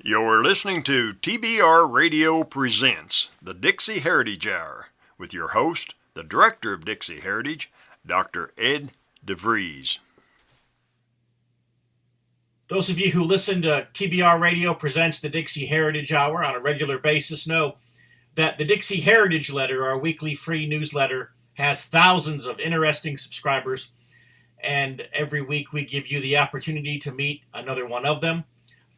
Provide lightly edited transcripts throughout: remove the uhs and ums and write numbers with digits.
You're listening to TBR Radio Presents the Dixie Heritage Hour with your host, the Director of Dixie Heritage, Dr. Ed DeVries. Those of you who listen to TBR Radio Presents the Dixie Heritage Hour on a regular basis know that the Dixie Heritage Letter, our weekly free newsletter, has thousands of interesting subscribers, and every week we give you the opportunity to meet another one of them.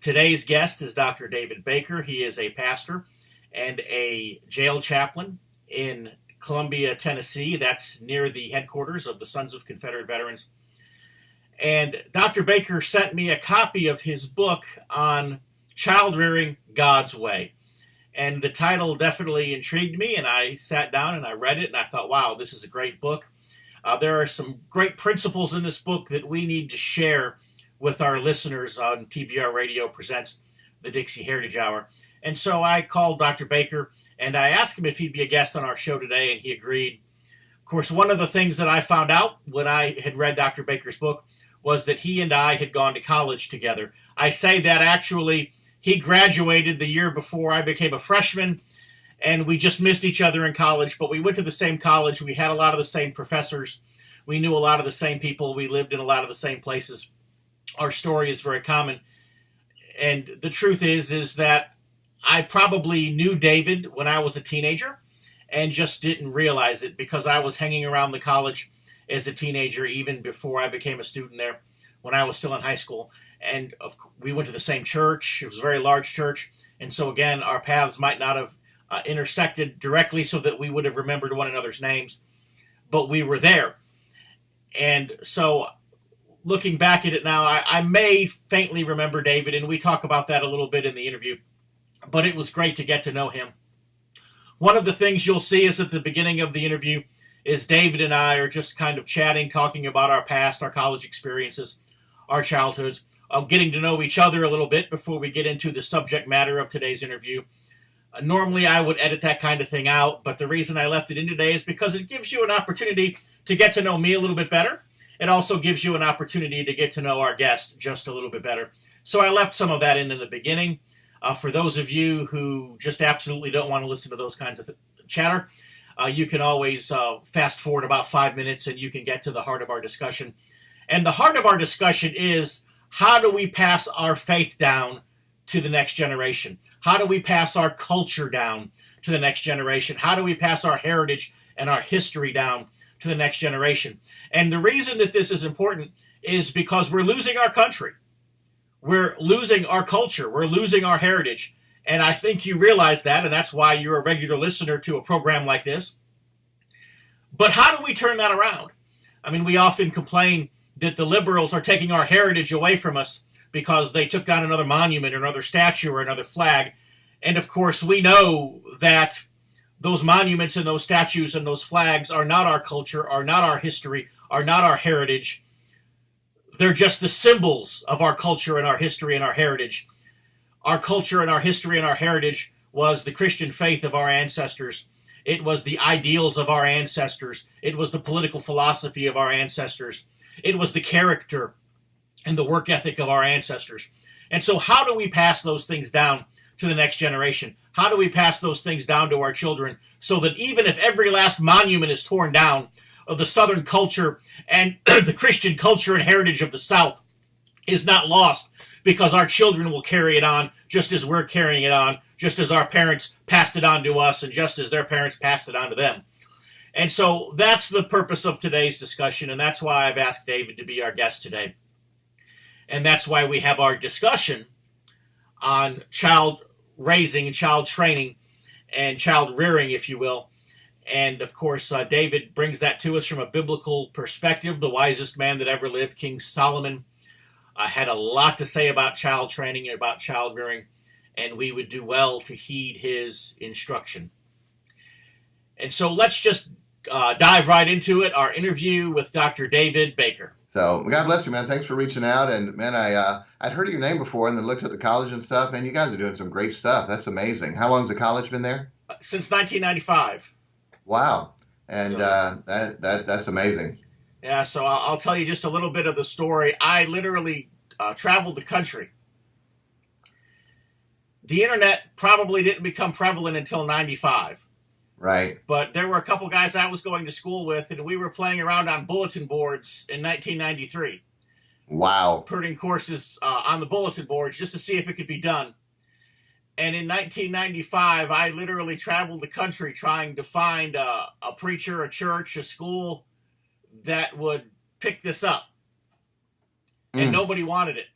Today's guest is Dr. David Baker. He is a pastor and a jail chaplain in Columbia, Tennessee. That's near the headquarters of the Sons of Confederate Veterans. And Dr. Baker sent me a copy of his book on child rearing God's way. And the title definitely intrigued me, and I sat down and I read it, and I thought, wow, this is a great book. There are some great principles in this book that we need to share with our listeners on TBR Radio Presents the Dixie Heritage Hour. And so I called Dr. Baker, and I asked him if he'd be a guest on our show today, and he agreed. Of course, one of the things that I found out when I had read Dr. Baker's book was that he and I had gone to college together. I say that actually he graduated the year before I became a freshman, and we just missed each other in college, but we went to the same college. We had a lot of the same professors. We knew a lot of the same people. We lived in a lot of the same places. Our story is very common. And the truth is that I probably knew David when I was a teenager and just didn't realize it because I was hanging around the college as a teenager even before I became a student there when I was still in high school. And we went to the same church. It was a very large church. And so, again, our paths might not have intersected directly so that we would have remembered one another's names, but we were there. And so looking back at it now, I may faintly remember David, and we talk about that a little bit in the interview, but it was great to get to know him. One of the things you'll see is at the beginning of the interview is David and I are just kind of chatting, talking about our past, our college experiences, our childhoods, getting to know each other a little bit before we get into the subject matter of today's interview. Normally I would edit that kind of thing out, but the reason I left it in today is because it gives you an opportunity to get to know me a little bit better. It also gives you an opportunity to get to know our guest just a little bit better. So I left some of that in the beginning. For those of you who just absolutely don't want to listen to those kinds of chatter, you can always fast forward about 5 minutes and you can get to the heart of our discussion. And the heart of our discussion is, how do we pass our faith down to the next generation? How do we pass our culture down to the next generation? How do we pass our heritage and our history down to the next generation? And the reason that this is important is because we're losing our country. We're losing our culture. We're losing our heritage. And I think you realize that, and that's why you're a regular listener to a program like this. But how do we turn that around? I mean, we often complain that the liberals are taking our heritage away from us because they took down another monument or another statue or another flag. And of course, we know that those monuments and those statues and those flags are not our culture, are not our history, are not our heritage. They're just the symbols of our culture and our history and our heritage. Our culture and our history and our heritage was the Christian faith of our ancestors. It was the ideals of our ancestors. It was the political philosophy of our ancestors. It was the character and the work ethic of our ancestors. And so how do we pass those things down to the next generation? How do we pass those things down to our children so that even if every last monument is torn down, of the Southern culture and the Christian culture and heritage of the South is not lost, because our children will carry it on just as we're carrying it on, just as our parents passed it on to us and just as their parents passed it on to them. And so that's the purpose of today's discussion, and that's why I've asked David to be our guest today. And that's why we have our discussion on child raising and child training and child rearing, if you will. And, of course, David brings that to us from a biblical perspective. The wisest man that ever lived, King Solomon, had a lot to say about child training and about child rearing, and we would do well to heed his instruction. And so let's just dive right into it, our interview with Dr. David Baker. So, God bless you, man. Thanks for reaching out. And, man, I'd heard of your name before and then looked at the college and stuff, and you guys are doing some great stuff. That's amazing. How long has the college been there? Since 1995. Wow. And that's amazing. Yeah, so I'll tell you just a little bit of the story. I literally traveled the country The internet probably didn't become prevalent until 95. Right. But there were a couple guys I was going to school with, and we were playing around on bulletin boards in 1993. Wow. Putting courses on the bulletin boards just to see if it could be done. And in 1995, I literally traveled the country trying to find a preacher, a church, a school that would pick this up. And nobody wanted it.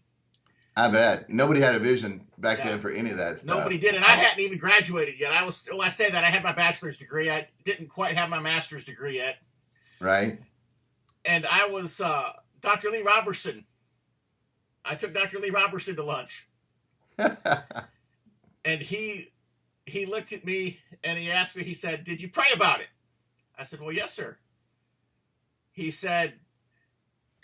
I bet. Nobody had a vision back then for any of that stuff. Nobody did. And I hadn't even graduated yet. I say that I had my bachelor's degree. I didn't quite have my master's degree yet. Right. And I was Dr. Lee Robertson. I took Dr. Lee Robertson to lunch. And he looked at me and he asked me, he said, "Did you pray about it?" I said, "Well, yes, sir." He said,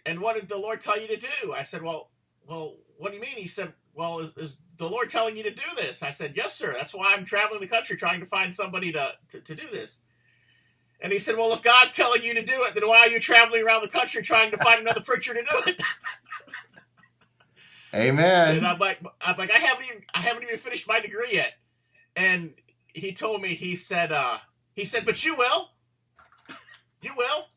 "And what did the Lord tell you to do?" I said, well, what do you mean? He said, "Well, is the Lord telling you to do this?" I said, "Yes, sir. That's why I'm traveling the country trying to find somebody to do this." And he said, "Well, if God's telling you to do it, then why are you traveling around the country trying to find another preacher to do it?" Amen. And I'm like, I haven't even finished my degree yet. And he told me, he said, "But you will. You will."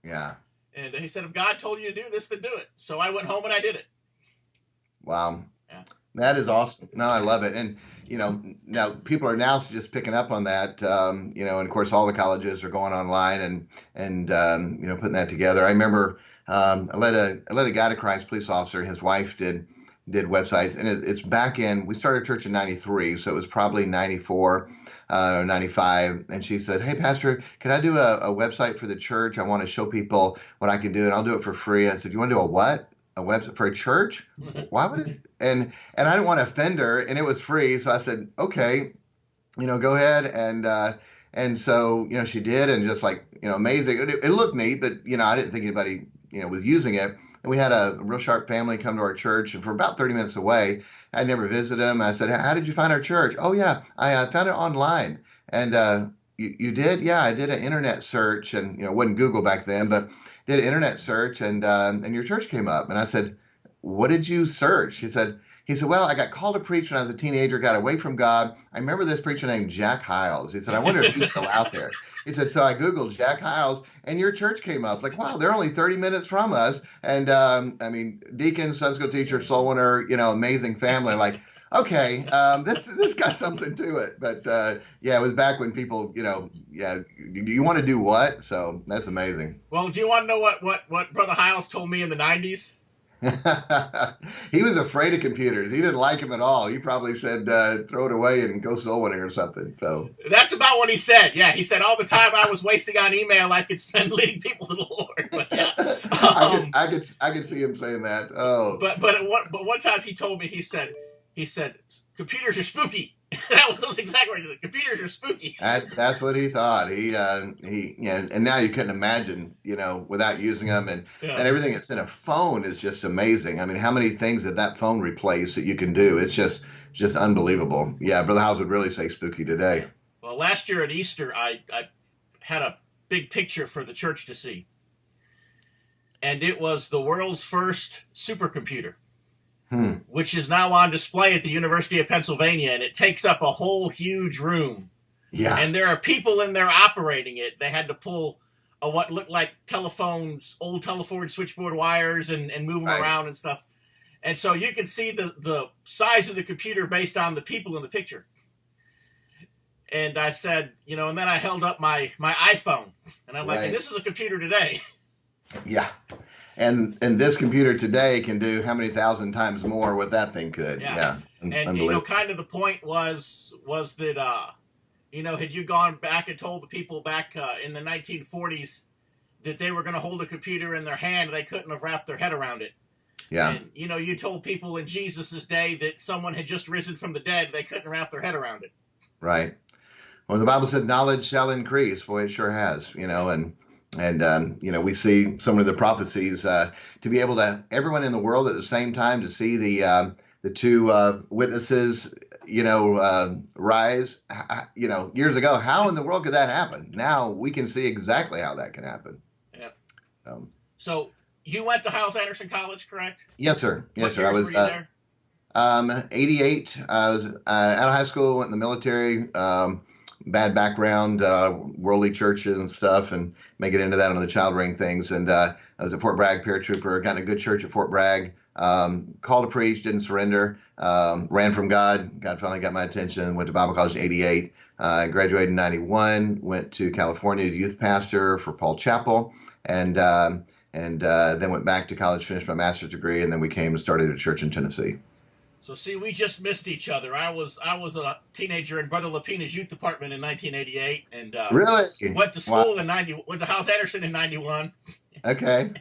Yeah. And he said, "If God told you to do this, then do it." So I went home and I did it. Wow. Yeah. That is awesome. No, I love it. And, now people are now just picking up on that, and of course all the colleges are going online and putting that together. I remember I led a guy to Christ, police officer, and his wife did websites, and it's back in, we started church in 93, so it was probably 94 or 95, and she said, "Hey, Pastor, can I do a website for the church? I want to show people what I can do, and I'll do it for free." I said, "You want to do a what? A website for a church? Why would it?" And I didn't want to offend her, and it was free, so I said, "Okay, go ahead." And so, she did, and just amazing. It looked neat, but, I didn't think anybody, was using it. And we had a real sharp family come to our church, and for about 30 minutes away, I'd never visited them. I said, "How did you find our church?" "Oh, yeah, I found it online." "And you did?" "Yeah, I did an internet search," and, it wasn't Google back then, but did an internet search, and your church came up. And I said, "What did you search?" He said, "Well, I got called to preach when I was a teenager, got away from God. I remember this preacher named Jack Hiles." He said, "I wonder if he's still out there." He said, "So I Googled Jack Hiles, and your church came up." Like, wow, they're only 30 minutes from us. And, deacon, Sunday school teacher, soul winner, amazing family. Like, okay, this got something to it. But, it was back when people, do you want to do what? So that's amazing. Well, do you want to know what Brother Hiles told me in the 90s? He was afraid of computers. He didn't like them at all. He probably said, throw it away and go soul winning or something. So that's about what he said. Yeah, he said all the time I was wasting on email, I could spend leading people to the Lord. But yeah, I could see him saying that. Oh, but one time he told me, he said computers are spooky. That was exactly what he said. Computers are spooky. That's what he thought. He and now you couldn't imagine, without using them, and everything that's in a phone is just amazing. I mean, how many things did that phone replace that you can do? It's just unbelievable. Yeah, Brother House would really say spooky today. Well, last year at Easter, I had a big picture for the church to see, and it was the world's first supercomputer. Which is now on display at the University of Pennsylvania, and it takes up a whole huge room. Yeah. And there are people in there operating it. They had to pull what looked like old telephone switchboard wires and move them around and stuff. And so you can see the size of the computer based on the people in the picture. And I said, and then I held up my iPhone, and I'm like, and this is a computer today. Yeah. And this computer today can do how many thousand times more what that thing could. Yeah. And kind of the point was that had you gone back and told the people back in the 1940s that they were going to hold a computer in their hand, they couldn't have wrapped their head around it. Yeah. And you told people in Jesus's day that someone had just risen from the dead, they couldn't wrap their head around it. Right. Well, the Bible said knowledge shall increase. Boy, it sure has. And we see some of the prophecies to be able to everyone in the world at the same time to see the two witnesses, rise. Years ago, how in the world could that happen? Now we can see exactly how that can happen. Yeah. So you went to Hyles Anderson College, correct? Yes, sir. Yes, What sir. years I was were you there? '88. I was out of high school, went in the military. Bad background, worldly churches and stuff, and may get into that on the child ring things. And I was at Fort Bragg, paratrooper. Got in a good church at Fort Bragg. Called to preach, didn't surrender. Ran from God. God finally got my attention. Went to Bible college in '88. Graduated in '91. Went to California, youth pastor for Paul Chapel, and then went back to college, finished my master's degree, and then we came and started a church in Tennessee. So see, we just missed each other. I was a teenager in Brother Lapina's youth department in 1988, and really went to school in '90. Went to House Anderson in '91. Okay.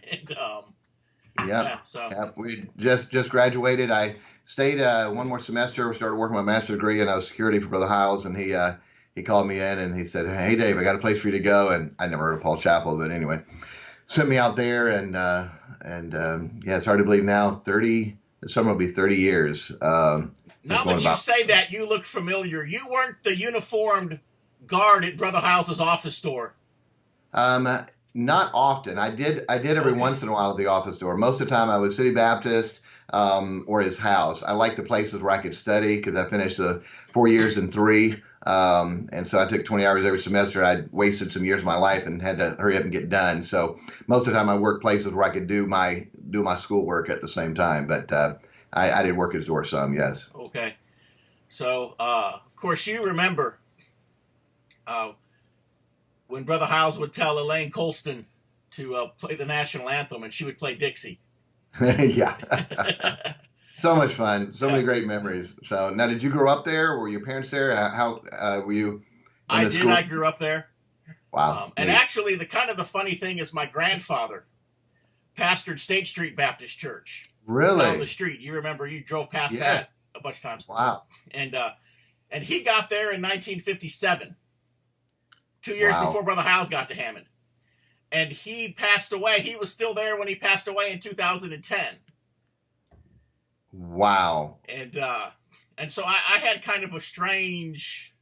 And we just graduated. I stayed one more semester. Started working my master's degree, and I was security for Brother Hiles, and he called me in and he said, "Hey Dave, I got a place for you to go." And I never heard of Paul Chapel, but anyway, sent me out there, and it's hard to believe now. 30. This summer will be 30 years. Now that you say that, you look familiar. You weren't the uniformed guard at Brother House's office door. Not often. I did every once in a while at the office door. Most of the time I was City Baptist or his house. I liked the places where I could study because I finished 4 years in 3. And so I took 20 hours every semester. I'd wasted some years of my life and had to hurry up and get done. So most of the time I worked places where I could do my schoolwork at the same time. But I did work his door some, yes. Okay. So, of course, you remember when Brother Hiles would tell Elaine Colston to play the national anthem, and she would play Dixie. Yeah. So much fun. So many great memories. So now, did you grow up there? Were your parents there? How were you? I did. School? I grew up there. Wow. And actually, the funny thing is my grandfather pastored State Street Baptist Church. Really? Down the street. You remember you drove past that a bunch of times. Wow. And he got there in 1957. 2 years before Brother Hiles got to Hammond. And he passed away. He was still there when he passed away in 2010. Wow. And so I had kind of a strange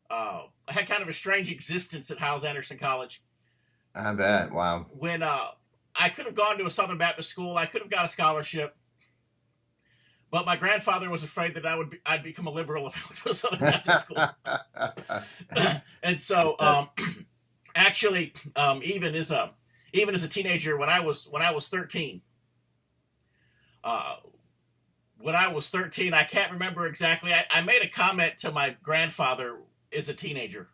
existence at Hyles Anderson College. I bet. Wow. When I could have gone to a Southern Baptist school, I could have got a scholarship, but my grandfather was afraid that I'd become a liberal if I went to a Southern Baptist school. And so actually, even as a teenager, when I was 13. When I was 13, I can't remember exactly. I made a comment to my grandfather as a teenager.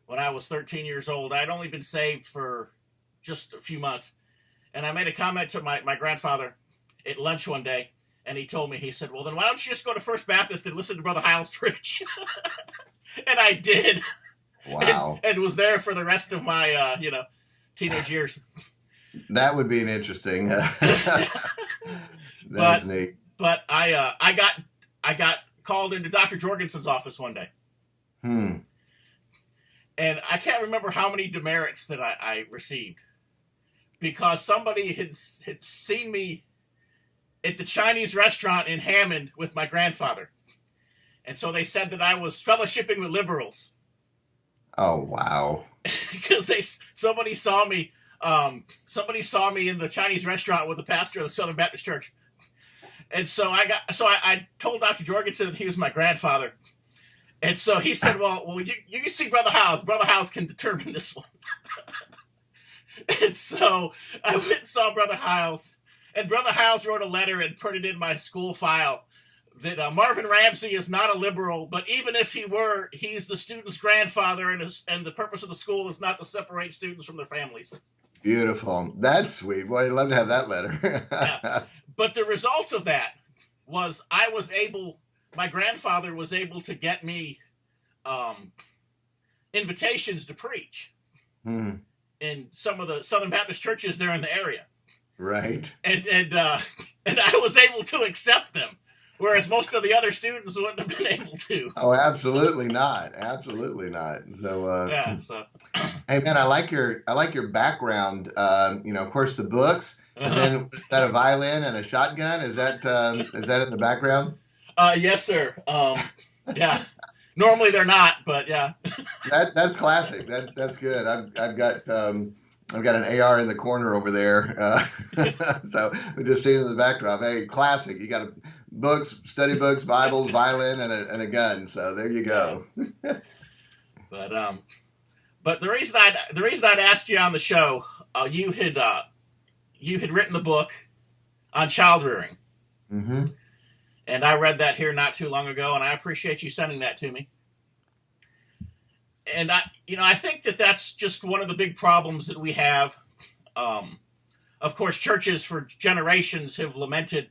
When I was 13 years old, I'd only been saved for just a few months. And I made a comment to my grandfather at lunch one day. And he told me, he said, "Well, then why don't you just go to First Baptist and listen to Brother Hiles preach?" And I did. Wow. And was there for the rest of my, teenage years. That would be an interesting. That's neat. But I got called into Dr. Jorgensen's office one day. And I can't remember how many demerits that I received, because somebody had seen me at the Chinese restaurant in Hammond with my grandfather. And so they said that I was fellowshipping with liberals. Oh, wow. Because somebody saw me in the Chinese restaurant with the pastor of the Southern Baptist Church. And so I told Dr. Jorgensen that he was my grandfather. And so he said, well, you can see Brother Hiles. Brother Hiles can determine this one. And so I went and saw Brother Hiles. And Brother Hiles wrote a letter and put it in my school file that Marvin Ramsey is not a liberal, but even if he were, he's the student's grandfather, and the purpose of the school is not to separate students from their families. Beautiful. That's sweet. Boy, I'd love to have that letter. Yeah. But the result of that was my grandfather was able to get me invitations to preach in some of the Southern Baptist churches there in the area. Right. And I was able to accept them, whereas most of the other students wouldn't have been able to. Oh, absolutely not. Absolutely not. So So hey man, I like your background. Of course the books. And then is that a violin and a shotgun? Is that in the background? Yes, sir. Yeah. Normally they're not, but yeah. That's classic. That's good. I've got an AR in the corner over there. So we just see it in the backdrop. Hey, classic. You got to books, study books, Bibles, violin, and a gun. So there you go. But the reason I'd asked you on the show, you had written the book on child rearing, Mm-hmm. and I read that here not too long ago, and I appreciate you sending that to me. And I think that that's just one of the big problems that we have. Of course, churches for generations have lamented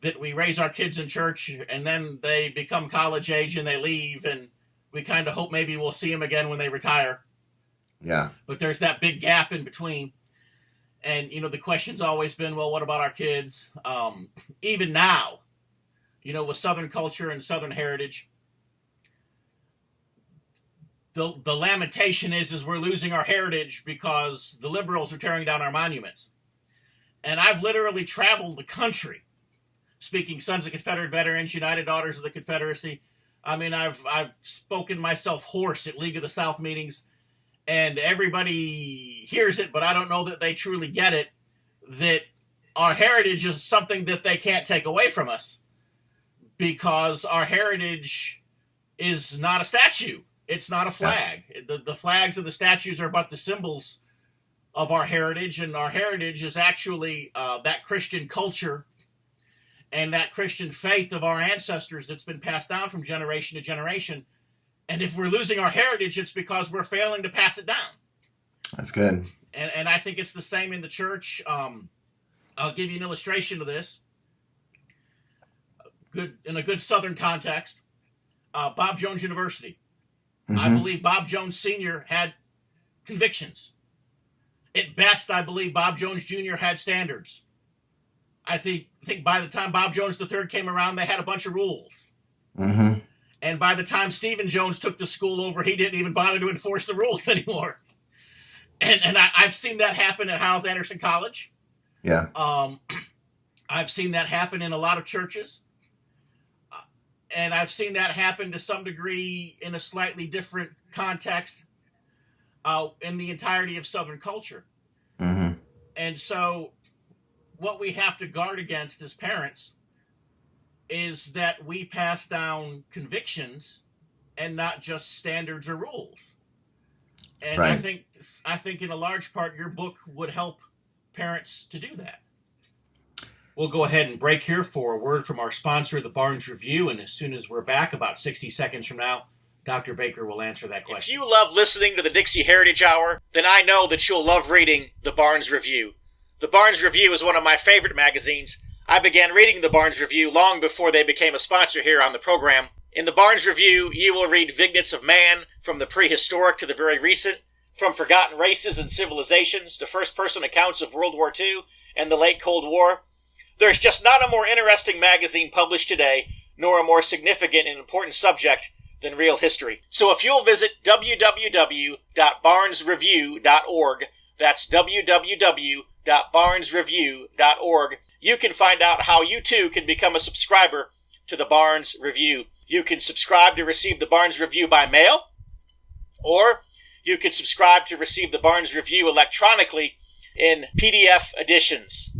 that we raise our kids in church and then they become college age and they leave, and we kind of hope maybe we'll see them again when they retire. Yeah. But there's that big gap in between. And, the question's always been, well, what about our kids? Even now, with Southern culture and Southern heritage, the lamentation is we're losing our heritage because the liberals are tearing down our monuments. And I've literally traveled the country speaking Sons of Confederate Veterans, United Daughters of the Confederacy. I mean, I've spoken myself hoarse at League of the South meetings, and everybody hears it, but I don't know that they truly get it, that our heritage is something that they can't take away from us, because our heritage is not a statue. It's not a flag. The flags and the statues are but the symbols of our heritage, and our heritage is actually that Christian culture and that Christian faith of our ancestors that's been passed down from generation to generation. And if we're losing our heritage, it's because we're failing to pass it down. That's good. And I think it's the same in the church. I'll give you an illustration of this. In a good Southern context, Bob Jones University. Mm-hmm. I believe Bob Jones Sr. had convictions. At best, I believe Bob Jones Jr. had standards. I think by the time Bob Jones III came around, they had a bunch of rules. Mm-hmm. And by the time Stephen Jones took the school over, he didn't even bother to enforce the rules anymore. And I've seen that happen at Hyles Anderson College. Yeah. I've seen that happen in a lot of churches. And I've seen that happen to some degree in a slightly different context in the entirety of Southern culture. Mm-hmm. And so what we have to guard against as parents is that we pass down convictions and not just standards or rules. And right. I think in a large part your book would help parents to do that. We'll go ahead and break here for a word from our sponsor, the Barnes Review, and as soon as we're back, about 60 seconds from now, Dr. Baker will answer that question. If you love listening to the Dixie Heritage Hour, then I know that you'll love reading the Barnes Review. The Barnes Review is one of my favorite magazines. I began reading the Barnes Review long before they became a sponsor here on the program. In the Barnes Review, you will read vignettes of man, from the prehistoric to the very recent, from forgotten races and civilizations to first-person accounts of World War II and the late Cold War. There's just not a more interesting magazine published today, nor a more significant and important subject than real history. So if you'll visit www.barnesreview.org, that's www.barnesreview.org, you can find out how you too can become a subscriber to the Barnes Review. You can subscribe to receive the Barnes Review by mail, or you can subscribe to receive the Barnes Review electronically in PDF editions.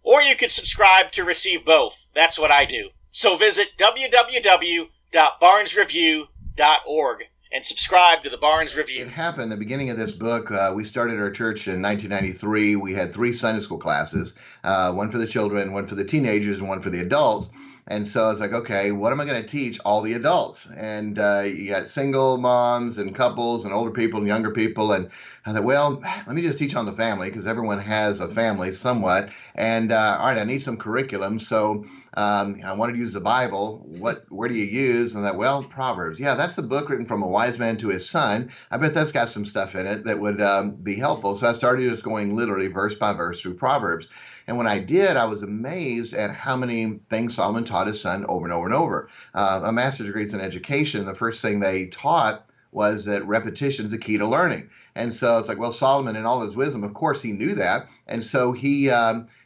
Or you could subscribe to receive both. That's what I do. So visit www.barnesreview.org and subscribe to the Barnes Review. It happened, the beginning of this book, we started our church in 1993. We had 3 Sunday school classes, one for the children, one for the teenagers, and one for the adults. And so I was like, okay, what am I going to teach all the adults? And you got single moms and couples and older people and younger people. And I thought, well, let me just teach on the family, because everyone has a family somewhat. And all right, I need some curriculum. So I wanted to use the Bible. Where do you use? And I thought, well, Proverbs. Yeah, that's the book written from a wise man to his son. I bet that's got some stuff in it that would be helpful. So I started just going literally verse by verse through Proverbs. And when I did, I was amazed at how many things Solomon taught his son over and over and over. A master's degree in education, the first thing they taught was that repetition is the key to learning. And so it's like, well, Solomon in all his wisdom, of course, he knew that. And so he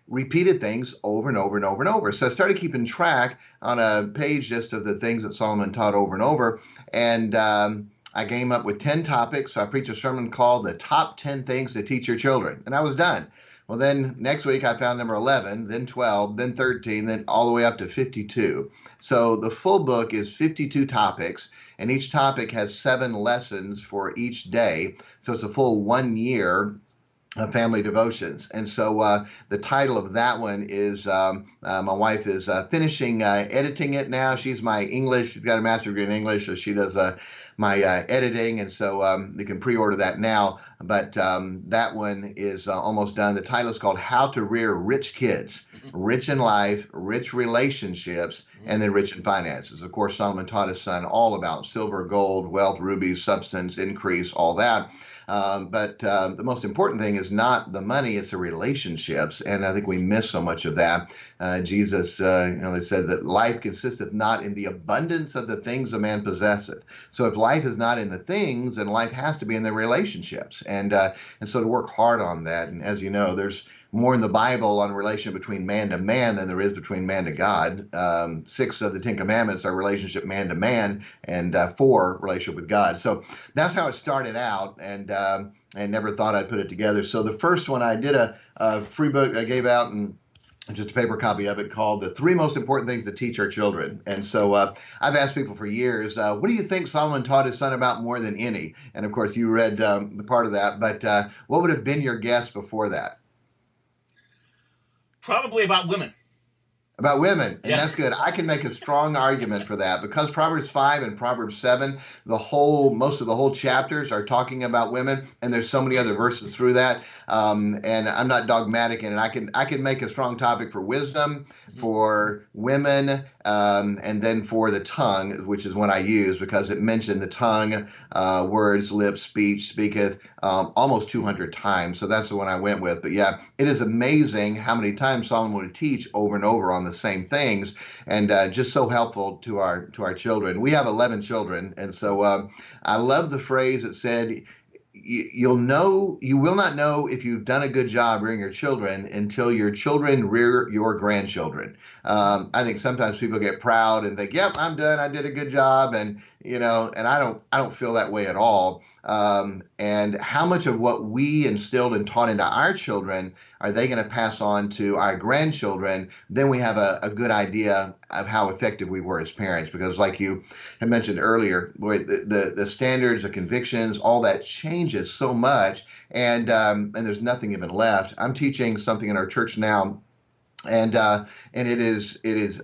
repeated things over and over and over and over. So I started keeping track on a page just of the things that Solomon taught over and over. And I came up with 10 topics. So I preached a sermon called The Top 10 Things to Teach Your Children. And I was done. Well, then next week I found number 11, then 12, then 13, then all the way up to 52. So the full book is 52 topics, and each topic has 7 lessons for each day. So it's a full 1 year of family devotions. And so the title of that one is, my wife is finishing editing it now. She's she's got a master's degree in English, so she does my editing, and so you can pre-order that now. But that one is almost done. The title is called How to Rear Rich Kids, Rich in Life, Rich Relationships, and then Rich in Finances. Of course, Solomon taught his son all about silver, gold, wealth, rubies, substance, increase, all that. But the most important thing is not the money, it's the relationships. And I think we miss so much of that. Jesus, they said that life consisteth not in the abundance of the things a man possesseth. So if life is not in the things, then life has to be in the relationships. And so to work hard on that. And as you know, there's more in the Bible on relation between man to man than there is between man to God. 6 of the 10 commandments are relationship man to man, and 4 relationship with God. So that's how it started out, and never thought I'd put it together. So the first one, I did a free book I gave out, and just a paper copy of it, called The 3 Most Important Things to Teach Our Children. And so I've asked people for years, what do you think Solomon taught his son about more than any? And of course, you read the part of that, but what would have been your guess before that? Probably about women. About women, and Yeah. that's good. I can make a strong argument for that, because Proverbs 5 and Proverbs 7, most of the whole chapters are talking about women, and there's so many other verses through that. And I'm not dogmatic in it. I can make a strong topic for wisdom, for women, and then for the tongue, which is one I use because it mentioned the tongue, words, lips, speech, speaketh, almost 200 times. So that's the one I went with. But yeah, it is amazing how many times Solomon would teach over and over on the same things, and just so helpful to our children. We have 11 children, and so I love the phrase that said, you will not know if you've done a good job rearing your children until your children rear your grandchildren. I think sometimes people get proud and think, yep, I'm done, I did a good job, and I don't feel that way at all. And how much of what we instilled and taught into our children are they going to pass on to our grandchildren? Then we have a good idea of how effective we were as parents, because like you had mentioned earlier, boy, the standards, the convictions, all that changes so much, and there's nothing even left. I'm teaching something in our church now, and it is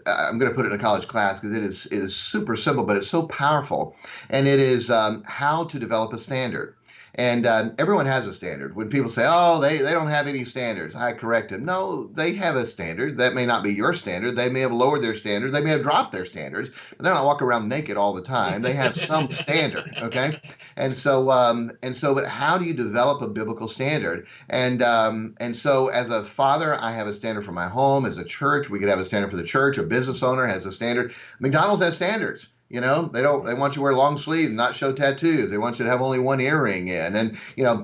I'm going to put it in a college class because it is super simple, but it's so powerful, and it is how to develop a standard. And everyone has a standard. When people say, oh, they don't have any standards, I correct them. No, they have a standard. That may not be your standard. They may have lowered their standard. They may have dropped their standards, but they're not walking around naked all the time. They have some standard, okay? And so, but how do you develop a biblical standard? And so as a father, I have a standard for my home. As a church, we could have a standard for the church. A business owner has a standard. McDonald's has standards. They want you to wear long sleeves and not show tattoos. They want you to have only one earring in, and,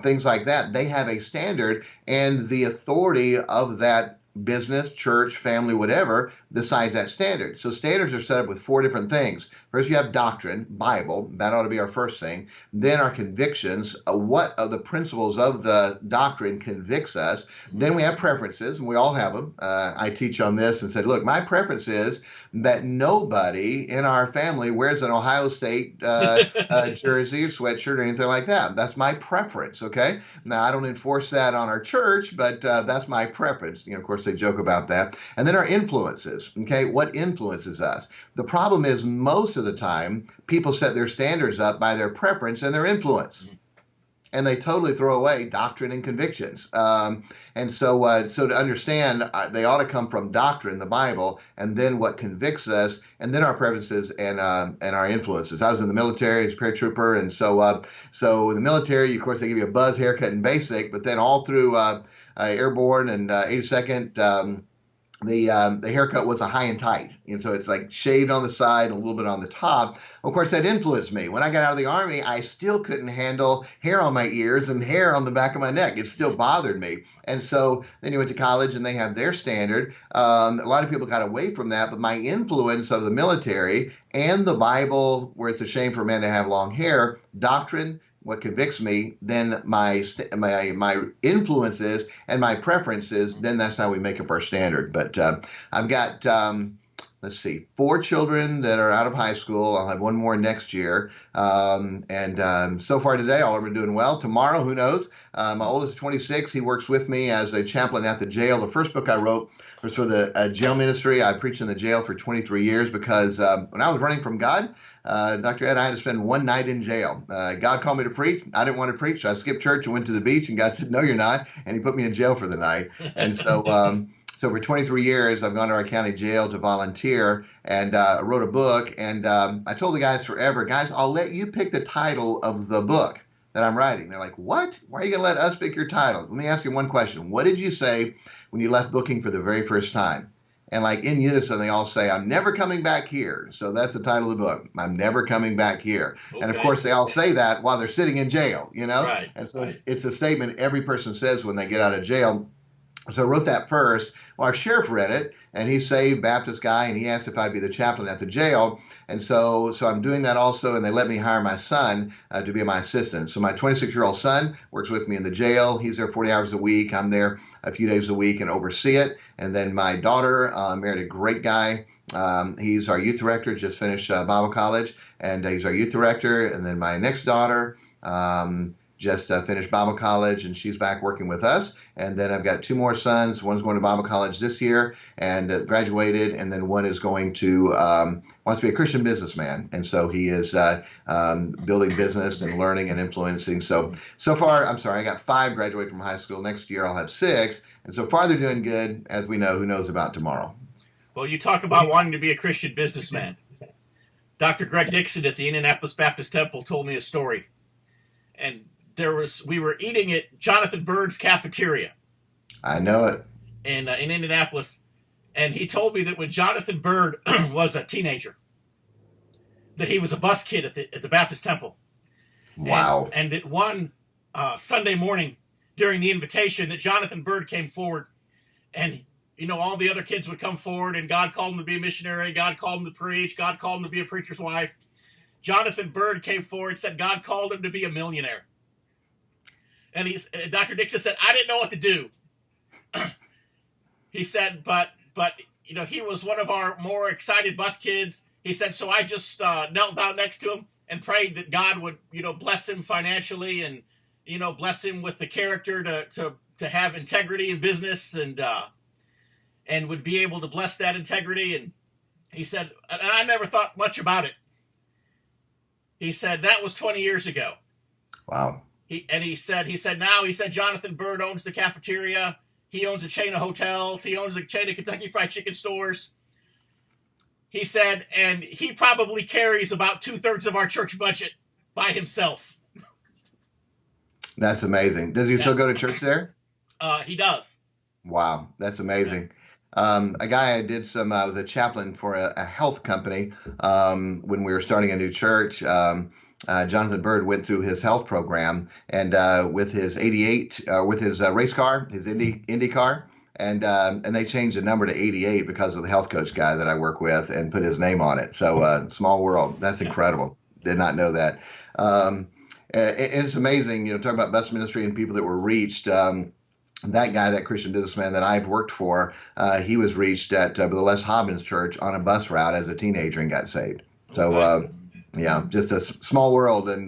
things like that. They have a standard, and the authority of that business, church, family, whatever, decides that standard. So standards are set up with 4 different things. First, you have doctrine, Bible. That ought to be our first thing. Then our convictions, what of the principles of the doctrine convicts us. Then we have preferences, and we all have them. I teach on this and said, look, my preference is that nobody in our family wears an Ohio State jersey or sweatshirt or anything like that. That's my preference, okay? Now, I don't enforce that on our church, but that's my preference. Of course, they joke about that. And then our influences, okay? What influences us? The problem is most of the time, people set their standards up by their preference and their influence. And they totally throw away doctrine and convictions. And so to understand, they ought to come from doctrine, the Bible, and then what convicts us, and then our preferences and our influences. I was in the military as a paratrooper, and so in the military, of course, they give you a buzz haircut in basic, but then all through airborne and 82nd, the haircut was a high and tight. And so it's like shaved on the side and a little bit on the top. Of course, that influenced me. When I got out of the Army, I still couldn't handle hair on my ears and hair on the back of my neck. It still bothered me. And so then you went to college and they had their standard. A lot of people got away from that, but my influence of the military and the Bible, where it's a shame for men to have long hair, doctrine, what convicts me, then my influences and my preferences, then that's how we make up our standard. But I've got, let's see, 4 children that are out of high school. I'll have 1 more next year. So far today, all of them are doing well. Tomorrow, who knows? My oldest is 26. He works with me as a chaplain at the jail. The first book I wrote was for the jail ministry. I preached in the jail for 23 years because when I was running from God, Dr. Ed, I had to spend 1 night in jail. God called me to preach. I didn't want to preach, so I skipped church and went to the beach, and God said, no, you're not. And he put me in jail for the night. And so so for 23 years, I've gone to our county jail to volunteer, and wrote a book. And I told the guys forever, guys, I'll let you pick the title of the book that I'm writing. They're like, what? Why are you going to let us pick your title? Let me ask you one question. What did you say when you left booking for the very first time? And like in unison, they all say, I'm never coming back here. So that's the title of the book. I'm never coming back here. Okay. And of course, they all say that while they're sitting in jail, you know? Right. And so it's a statement every person says when they get out of jail. So I wrote that first. Well, our sheriff read it, and he's a saved Baptist guy, and he asked if I'd be the chaplain at the jail. And so I'm doing that also, and they let me hire my son to be my assistant. So my 26-year-old son works with me in the jail. He's there 40 hours a week. I'm there a few days a week and oversee it. And then my daughter married a great guy. He's our youth director, just finished Bible college, and he's our youth director. And then my next daughter just finished Bible college, and she's back working with us. And then I've got 2 more sons. One's going to Bible college this year and graduated, and then one is going to wants to be a Christian businessman, and so he is building business and learning and influencing. So far, I'm sorry, I got 5 graduate from high school. Next year I'll have 6, and so far they're doing good. As we know, who knows about tomorrow? Well, you talk about wanting to be a Christian businessman. Dr. Greg Dixon at the Indianapolis Baptist Temple told me a story, and we were eating at Jonathan Bird's cafeteria. I know it. In Indianapolis. And he told me that when Jonathan Bird was a teenager, that he was a bus kid at the Baptist Temple. Wow. And that one Sunday morning during the invitation that Jonathan Bird came forward, and all the other kids would come forward, and God called him to be a missionary, God called him to preach, God called him to be a preacher's wife. Jonathan Bird came forward and said God called him to be a millionaire. And Dr. Dixon said, I didn't know what to do. He said, but he was one of our more excited bus kids. He said, so I just knelt down next to him and prayed that God would, bless him financially and, bless him with the character to have integrity in business and would be able to bless that integrity. And he said, and I never thought much about it. He said, that was 20 years ago. Wow. He said, Jonathan Bird owns the cafeteria. He owns a chain of hotels. He owns a chain of Kentucky Fried Chicken stores. He said, and he probably carries about 2/3 of our church budget by himself. That's amazing. Does he still go to church there? He does. Wow, that's amazing. Yeah. A guy I was a chaplain for a health company when we were starting a new church. Jonathan Bird went through his health program, and with his 88, with his race car, his Indy car, and they changed the number to 88 because of the health coach guy that I work with and put his name on it. So small world. That's incredible. Did not know that. It's amazing, talking about bus ministry and people that were reached. That guy, that Christian businessman that I've worked for, he was reached at the Les Hobbins Church on a bus route as a teenager and got saved. So, yeah, just a small world, and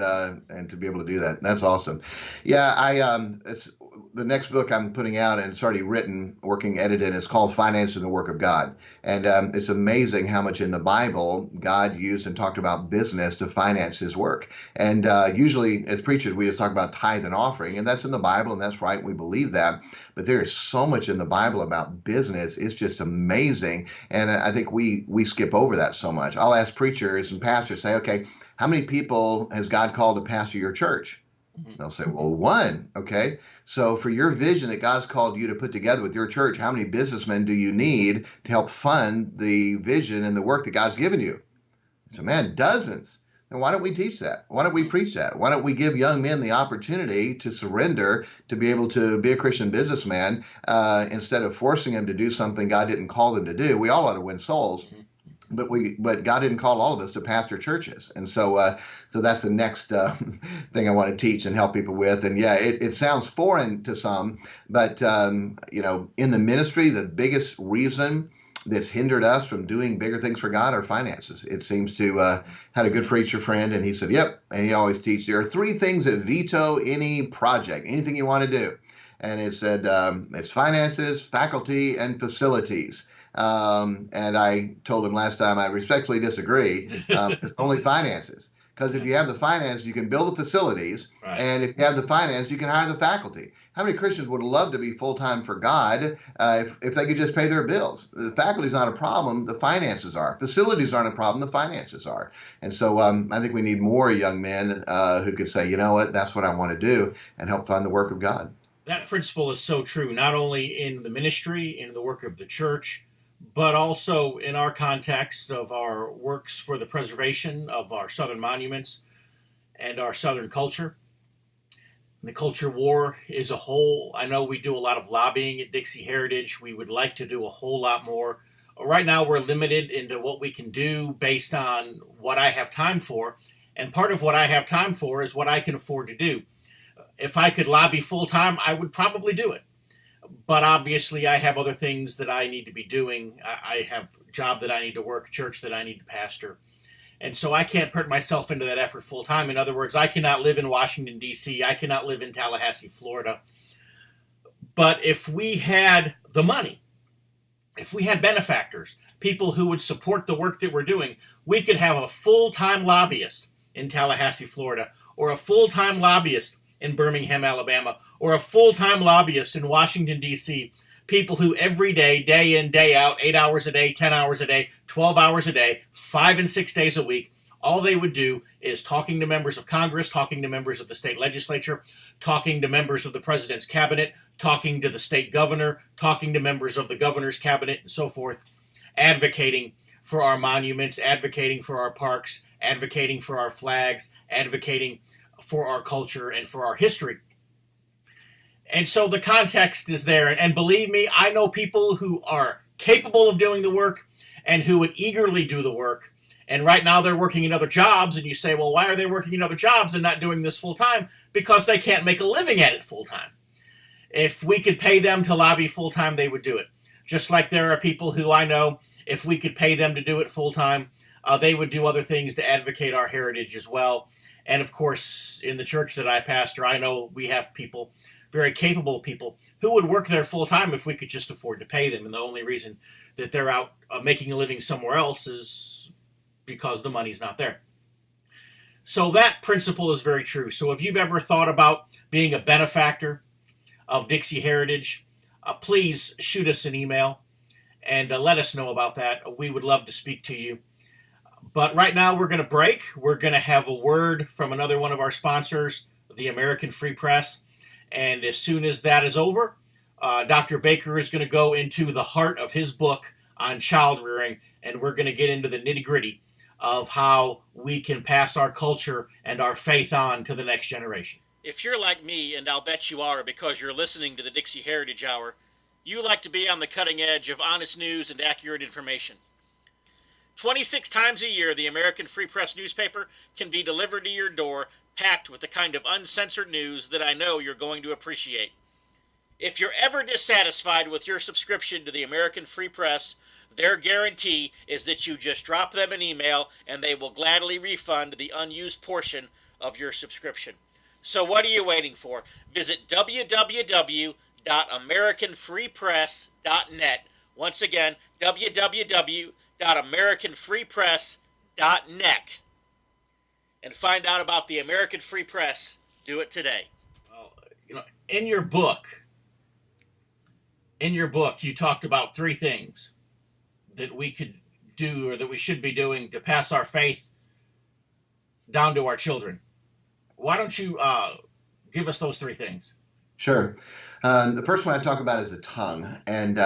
to be able to do that, that's awesome. Yeah, it's the next book I'm putting out, and it's already written, working edited. It's called Financing the Work of God, and it's amazing how much in the Bible God used and talked about business to finance His work. And usually, as preachers, we just talk about tithe and offering, and that's in the Bible, and that's right. We believe that, but there is so much in the Bible about business. It's just amazing, and I think we skip over that so much. I'll ask preachers and pastors, say, okay, how many people has God called to pastor your church? They'll say, well, 1. Okay. So for your vision that God's called you to put together with your church, how many businessmen do you need to help fund the vision and the work that God's given you? So, man, dozens. Then why don't we teach that? Why don't we preach that? Why don't we give young men the opportunity to surrender, to be able to be a Christian businessman instead of forcing them to do something God didn't call them to do? We all ought to win souls. but God didn't call all of us to pastor churches, and so that's the next thing I want to teach and help people with. And yeah, it sounds foreign to some, but in the ministry, the biggest reason that's hindered us from doing bigger things for God are finances. It seems to had a good preacher friend, and he said, "Yep," and he always teaches there are three things that veto any project, anything you want to do, and it said it's finances, faculty, and facilities. And I told him last time I respectfully disagree. It's only finances. Because if you have the finance, you can build the facilities. Right. And if you have the finance, you can hire the faculty. How many Christians would love to be full-time for God if they could just pay their bills? The faculty is not a problem. The finances are. Facilities aren't a problem. The finances are. And so I think we need more young men who could say, you know what, that's what I want to do, and help fund the work of God. That principle is so true, not only in the ministry, in the work of the church, but also in our context of our works for the preservation of our Southern monuments and our Southern culture. The culture war is a whole. I know we do a lot of lobbying at Dixie Heritage. We would like to do a whole lot more. Right now we're limited into what we can do based on what I have time for. And part of what I have time for is what I can afford to do. If I could lobby full-time, I would probably do it. But obviously, I have other things that I need to be doing. I have a job that I need to work, a church that I need to pastor. And so I can't put myself into that effort full time. In other words, I cannot live in Washington, D.C. I cannot live in Tallahassee, Florida. But if we had the money, if we had benefactors, people who would support the work that we're doing, we could have a full-time lobbyist in Tallahassee, Florida, or a full-time lobbyist in Birmingham, Alabama, or a full-time lobbyist in Washington, D.C., people who every day, day in, day out, 8 hours a day, 10 hours a day, 12 hours a day, 5 and 6 days a week, all they would do is talking to members of Congress, talking to members of the state legislature, talking to members of the president's cabinet, talking to the state governor, talking to members of the governor's cabinet, and so forth, advocating for our monuments, advocating for our parks, advocating for our flags, advocating for our culture and for our history. And so the context is there. And believe me, I know people who are capable of doing the work and who would eagerly do the work. And right now they're working in other jobs. And you say, well, why are they working in other jobs and not doing this full time? Because they can't make a living at it full time. If we could pay them to lobby full time, they would do it. Just like there are people who I know, if we could pay them to do it full time, they would do other things to advocate our heritage as well. And of course, in the church that I pastor, I know we have people, very capable people, who would work there full time if we could just afford to pay them. And the only reason that they're out making a living somewhere else is because the money's not there. So that principle is very true. So if you've ever thought about being a benefactor of Dixie Heritage, please shoot us an email and let us know about that. We would love to speak to you. But right now we're going to break. We're going to have a word from another one of our sponsors, the American Free Press. And as soon as that is over, Dr. Baker is going to go into the heart of his book on child rearing, and we're going to get into the nitty-gritty of how we can pass our culture and our faith on to the next generation. If you're like me, and I'll bet you are because you're listening to the Dixie Heritage Hour, you like to be on the cutting edge of honest news and accurate information. 26 times a year, the American Free Press newspaper can be delivered to your door, packed with the kind of uncensored news that I know you're going to appreciate. If you're ever dissatisfied with your subscription to the American Free Press, their guarantee is that you just drop them an email and they will gladly refund the unused portion of your subscription. So what are you waiting for? Visit www.americanfreepress.net. Once again, www.americanfreepress.net. And find out about the American Free Press. Do it today. Well, in your book, you talked about three things that we could do or that we should be doing to pass our faith down to our children. Why don't you give us those three things? Sure. The first one I talk about is the tongue, and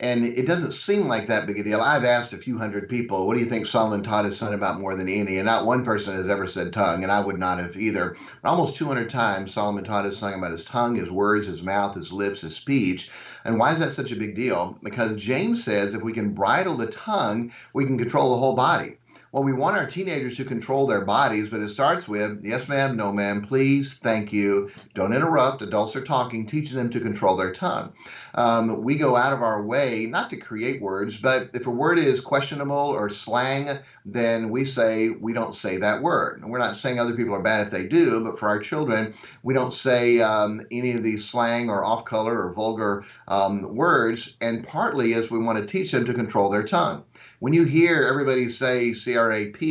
it doesn't seem like that big a deal. I've asked a few hundred people, what do you think Solomon taught his son about more than any? And not one person has ever said tongue, and I would not have either. Almost 200 times Solomon taught his son about his tongue, his words, his mouth, his lips, his speech. And why is that such a big deal? Because James says if we can bridle the tongue, we can control the whole body. Well, we want our teenagers to control their bodies, but it starts with, yes, ma'am, no, ma'am, please, thank you. Don't interrupt. Adults are talking, teaching them to control their tongue. We go out of our way, not to create words, but if a word is questionable or slang, then we say we don't say that word. And we're not saying other people are bad if they do, but for our children, we don't say any of these slang or off-color or vulgar words, and partly is we want to teach them to control their tongue. When you hear everybody say CRAP,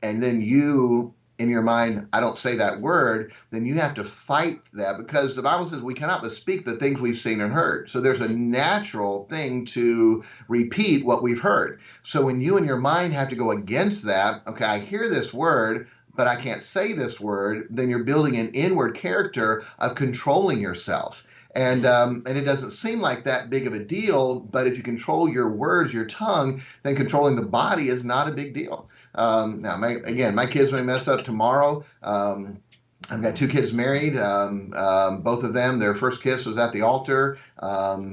and then you, in your mind, I don't say that word, then you have to fight that, because the Bible says we cannot but speak the things we've seen and heard. So there's a natural thing to repeat what we've heard. So when you in your mind have to go against that, okay, I hear this word, but I can't say this word, then you're building an inward character of controlling yourself. And it doesn't seem like that big of a deal, but if you control your words, your tongue, then controlling the body is not a big deal. Now, my kids may mess up tomorrow. I've got two kids married. Both of them, their first kiss was at the altar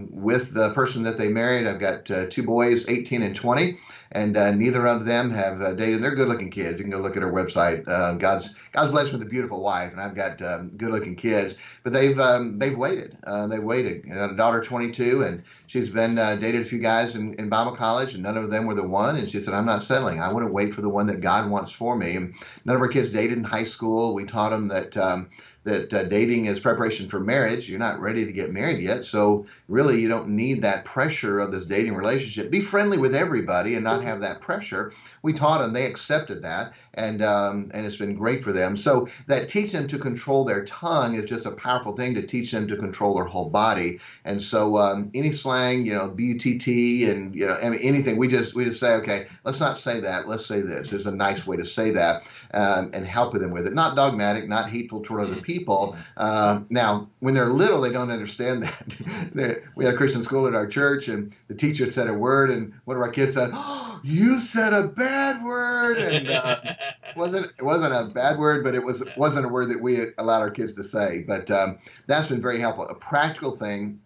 with the person that they married. I've got two boys, 18 and 20. And neither of them have dated. They're good-looking kids. You can go look at our website. God's blessed with a beautiful wife, and I've got good-looking kids. But they've waited. They've waited. I got a daughter, 22, and she's been dated a few guys in Bible college, and none of them were the one. And she said, "I'm not settling. I want to wait for the one that God wants for me." And none of our kids dated in high school. We taught them that dating is preparation for marriage. You're not ready to get married yet, so really you don't need that pressure of this dating relationship. Be friendly with everybody and not have that pressure. We taught them, they accepted that, and it's been great for them. So that teach them to control their tongue is just a powerful thing to teach them to control their whole body. And so any slang, BUTT, and anything, we just say, okay, let's not say that, let's say this. There's a nice way to say that, and helping them with it. Not dogmatic, not hateful toward other people. Now, when they're little, they don't understand that. We had a Christian school at our church, and the teacher said a word, and one of our kids said, "Oh, you said a bad word," and it wasn't a bad word, but it wasn't a word that we allowed our kids to say. But that's been very helpful. A practical thing.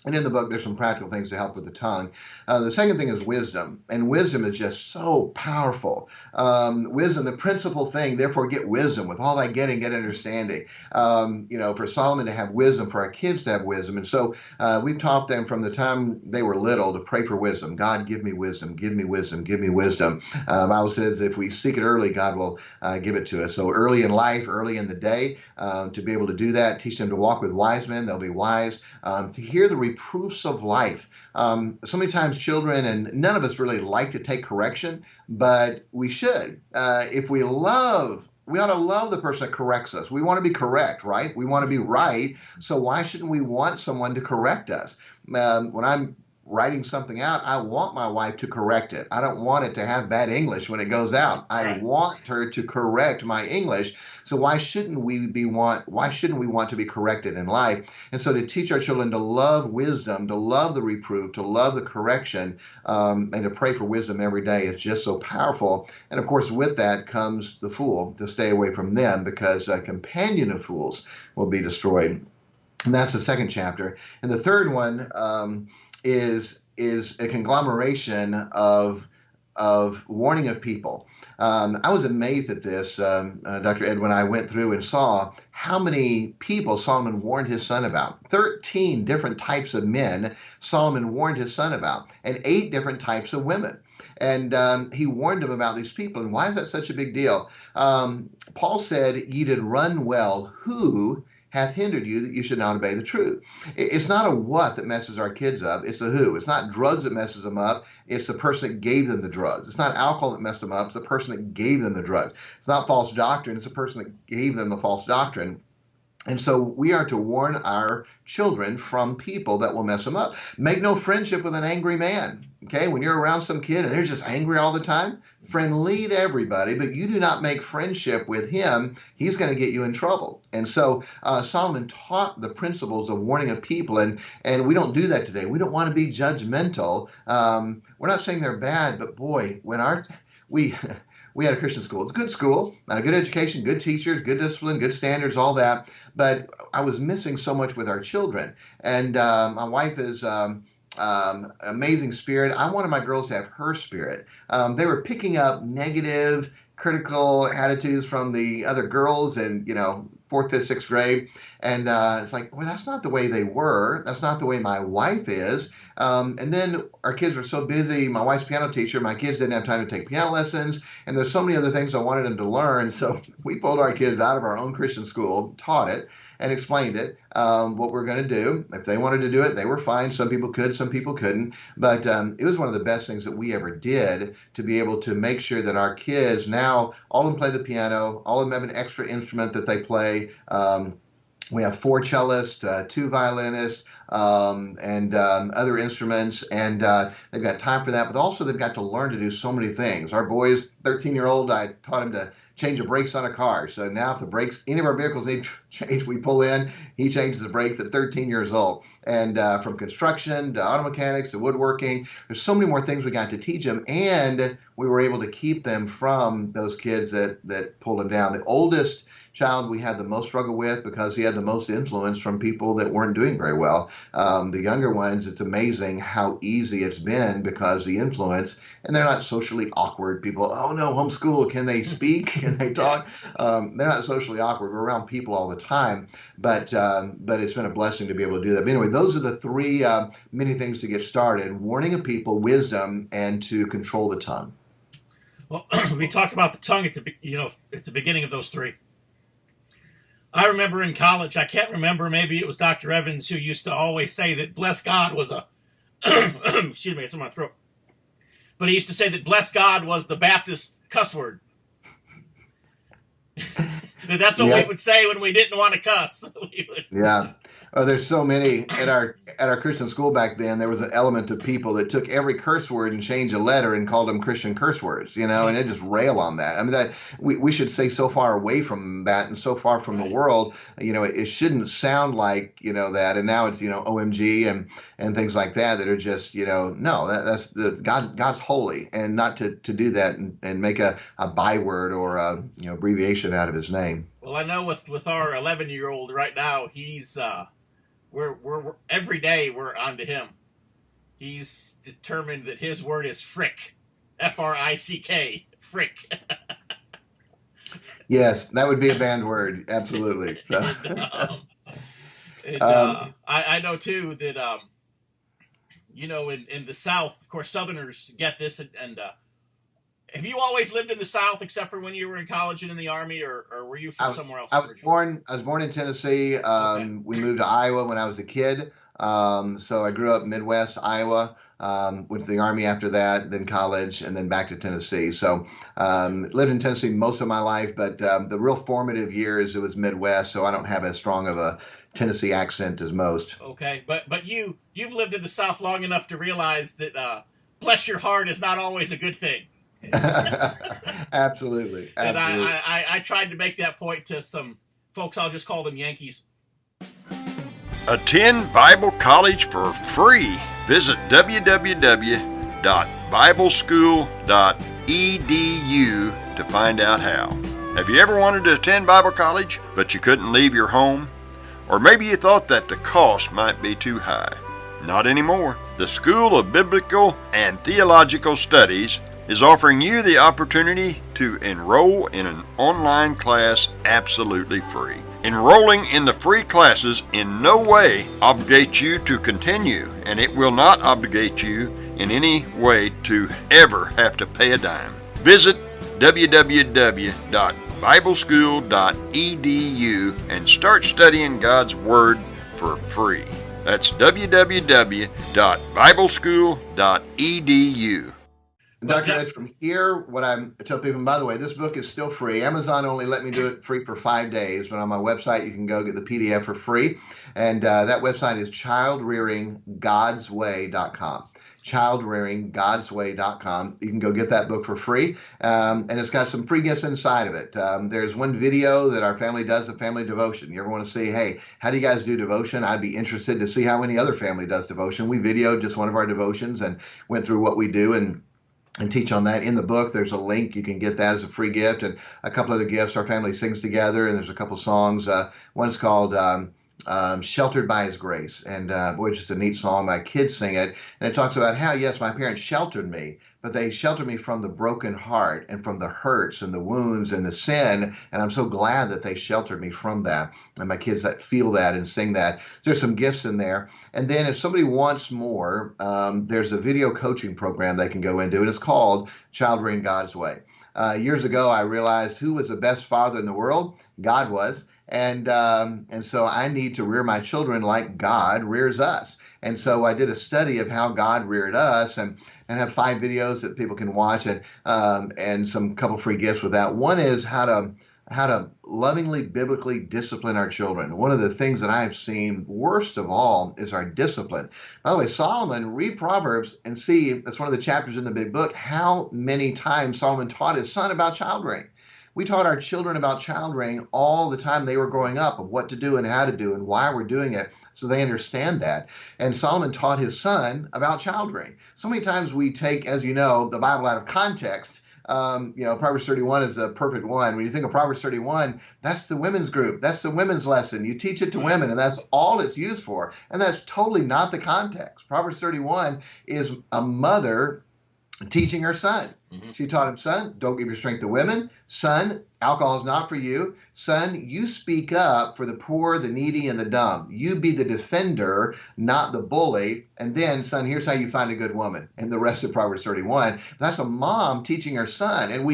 And in the book, there's some practical things to help with the tongue. The second thing is wisdom. And wisdom is just so powerful. Wisdom, the principal thing, therefore get wisdom. With all thy getting, get understanding. For Solomon to have wisdom, for our kids to have wisdom. And so we've taught them from the time they were little to pray for wisdom. God, give me wisdom, give me wisdom, give me wisdom. The Bible says if we seek it early, God will give it to us. So early in life, early in the day, to be able to do that, teach them to walk with wise men. They'll be wise. To hear the reproofs of life. So many times children, and none of us really like to take correction, but we should. If we ought to love the person that corrects us. We want to be correct, right? We want to be right. So why shouldn't we want someone to correct us? When I'm writing something out, I want my wife to correct it. I don't want it to have bad English when it goes out. I want her to correct my English. So why shouldn't we want to be corrected in life? And so to teach our children to love wisdom, to love the reproof, to love the correction, and to pray for wisdom every day is just so powerful. And of course, with that comes the fool, to stay away from them, because a companion of fools will be destroyed. And that's the second chapter. And the third one is a conglomeration of warning of people. I was amazed at this, Dr. Ed, when I went through and saw how many people Solomon warned his son about. 13 different types of men Solomon warned his son about, and 8 different types of women. And he warned him about these people. And why is that such a big deal? Paul said, "Ye did run well, who hath hindered you that you should not obey the truth." It's not a what that messes our kids up. It's a who. It's not drugs that messes them up. It's the person that gave them the drugs. It's not alcohol that messed them up. It's the person that gave them the drugs. It's not false doctrine. It's the person that gave them the false doctrine. And so we are to warn our children from people that will mess them up. Make no friendship with an angry man. Okay, when you're around some kid and they're just angry all the time, friendly to everybody, but you do not make friendship with him. He's going to get you in trouble. And so Solomon taught the principles of warning of people, and we don't do that today. We don't want to be judgmental. We're not saying they're bad, but boy, when we had a Christian school. It's a good school, good education, good teachers, good discipline, good standards, all that. But I was missing so much with our children. And my wife is amazing spirit. I wanted my girls to have her spirit. They were picking up negative, critical attitudes from the other girls in, 4th, 5th, 6th grade. And it's like, well, that's not the way they were. That's not the way my wife is. And then our kids were so busy. My wife's a piano teacher. My kids didn't have time to take piano lessons. And there's so many other things I wanted them to learn. So we pulled our kids out of our own Christian school, taught it, and explained it, what we're going to do. If they wanted to do it, they were fine. Some people could, some people couldn't. But it was one of the best things that we ever did to be able to make sure that our kids now, all of them play the piano, all of them have an extra instrument that they play. We have 4 cellists, 2 violinists, and other instruments, and they've got time for that. But also they've got to learn to do so many things. Our boys, 13-year-old, I taught him to change the brakes on a car. So now if the brakes, any of our vehicles need change, we pull in, he changes the brakes at 13 years old. And from construction to auto mechanics to woodworking, there's so many more things we got to teach them. And we were able to keep them from those kids that pulled them down. The oldest child we had the most struggle with because he had the most influence from people that weren't doing very well. The younger ones, it's amazing how easy it's been because the influence, and they're not socially awkward people. Oh no, homeschool, can they speak? Can they talk? They're not socially awkward. We're around people all the time, but it's been a blessing to be able to do that. But anyway, those are the 3 many things to get started: warning of people, wisdom, and to control the tongue. Well, we talked about the tongue at the beginning of those 3. I remember in college, I can't remember, maybe it was Dr. Evans who used to always say that bless God was a, excuse me, it's in my throat. But he used to say that bless God was the Baptist cuss word. That's what we would say when we didn't want to cuss. Yeah. Oh, there's so many at our Christian school back then. There was an element of people that took every curse word and changed a letter and called them Christian curse words, and they just rail on that. I mean, that we should stay so far away from that and so far from the world. It shouldn't sound like that. And now it's OMG and things like that are just no, that's the God's holy, and not to do that and make a byword or a abbreviation out of His name. Well, I know with our 11-year-old right now, he's we're every day we're on to him. He's determined that his word is frick, F-R-I-C-K, frick. Yes, that would be a banned word, absolutely. I know too that in the South, of course, Southerners get this, and have you always lived in the South except for when you were in college and in the Army, or were you from somewhere else? I was born in Tennessee. Okay. We moved to Iowa when I was a kid. So I grew up Midwest Iowa, went to the Army after that, then college, and then back to Tennessee. So lived in Tennessee most of my life, but the real formative years, it was Midwest, so I don't have as strong of a Tennessee accent as most. Okay, but you've lived in the South long enough to realize that bless your heart is not always a good thing. Absolutely. And I tried to make that point to some folks, I'll just call them Yankees. Attend Bible College for free. Visit www.bibleschool.edu to find out how. Have you ever wanted to attend Bible college, but you couldn't leave your home? Or maybe you thought that the cost might be too high. Not anymore. The School of Biblical and Theological Studies is offering you the opportunity to enroll in an online class absolutely free. Enrolling in the free classes in no way obligates you to continue, and it will not obligate you in any way to ever have to pay a dime. Visit www.bibleschool.edu and start studying God's Word for free. That's www.bibleschool.edu. Dr. Ed, from here, what I tell people, and by the way, this book is still free. Amazon only let me do it free for 5 days, but on my website, you can go get the PDF for free. And that website is childrearinggodsway.com. Childrearinggodsway.com. You can go get that book for free, and it's got some free gifts inside of it. There's one video that our family does, a family devotion. You ever want to see, hey, how do you guys do devotion? I'd be interested to see how any other family does devotion. We videoed just one of our devotions and went through what we do and teach on that in the book. There's a link. You can get that as a free gift, and a couple other gifts. Our family sings together, and there's a couple songs. One's called Sheltered by His Grace, and boy, it's just a neat song. My kids sing it, and it talks about how, yes, my parents sheltered me, but they sheltered me from the broken heart and from the hurts and the wounds and the sin, and I'm so glad that they sheltered me from that. And my kids that feel that and sing that. There's some gifts in there. And then if somebody wants more, there's a video coaching program they can go into, and it's called Child Rearing God's Way. Years ago, I realized who was the best father in the world? God was. And so I need to rear my children like God rears us. And so I did a study of how God reared us, and have 5 videos that people can watch, and some couple free gifts with that. One is how to lovingly, biblically discipline our children. One of the things that I've seen worst of all is our discipline. By the way, Solomon, read Proverbs and see, that's one of the chapters in the big book, how many times Solomon taught his son about child rearing. We taught our children about child rearing all the time they were growing up, of what to do and how to do and why we're doing it, so they understand that. And Solomon taught his son about child rearing. So many times we take, as you know, the Bible out of context. Proverbs 31 is a perfect one. When you think of Proverbs 31, that's the women's group. That's the women's lesson. You teach it to women, and that's all it's used for. And that's totally not the context. Proverbs 31 is a mother teaching her son. Mm-hmm. She taught him, son, don't give your strength to women. Son, alcohol is not for you. Son, you speak up for the poor, the needy, and the dumb. You be the defender, not the bully. And then, son, here's how you find a good woman. And the rest of Proverbs 31. That's a mom teaching her son. And